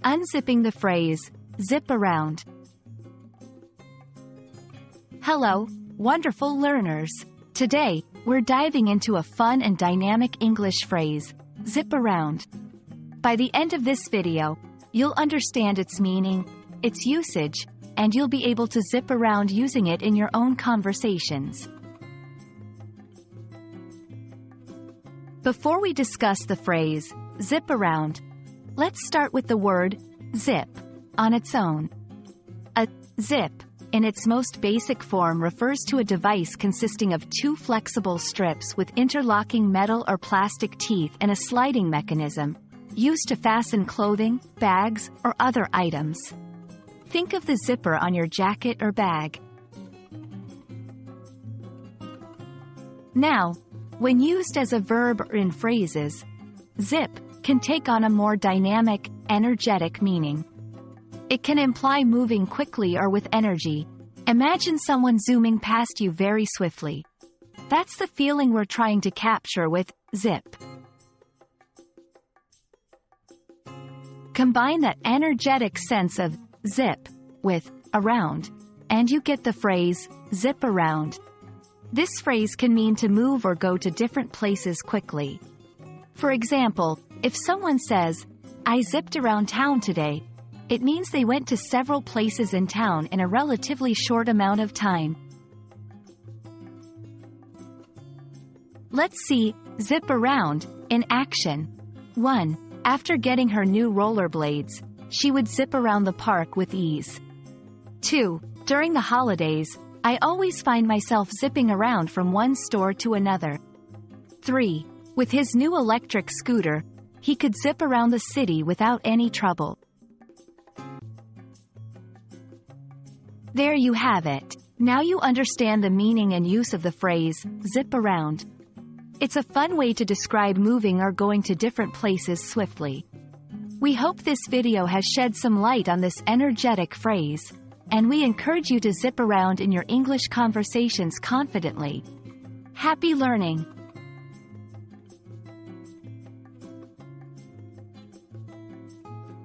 Unzipping the phrase, zip around. Hello, wonderful learners. Today, we're diving into a fun and dynamic English phrase, zip around. By the end of this video, you'll understand its meaning, its usage, and you'll be able to zip around using it in your own conversations. Before we discuss the phrase, zip around, let's start with the word, zip, on its own. A zip, in its most basic form, refers to a device consisting of two flexible strips with interlocking metal or plastic teeth and a sliding mechanism, used to fasten clothing, bags, or other items. Think of the zipper on your jacket or bag. Now, when used as a verb or in phrases, zip can take on a more dynamic, energetic meaning. It can imply moving quickly or with energy. Imagine someone zooming past you very swiftly. That's the feeling we're trying to capture with zip. Combine that energetic sense of zip with around, and you get the phrase zip around. This phrase can mean to move or go to different places quickly. For example, if someone says, "I zipped around town today," it means they went to several places in town in a relatively short amount of time. Let's see zip around in action. 1. After getting her new rollerblades, she would zip around the park with ease. 2. During the holidays, I always find myself zipping around from one store to another. 3. With his new electric scooter, he could zip around the city without any trouble. There you have it. Now you understand the meaning and use of the phrase, zip around. It's a fun way to describe moving or going to different places swiftly. We hope this video has shed some light on this energetic phrase, and we encourage you to zip around in your English conversations confidently. Happy learning!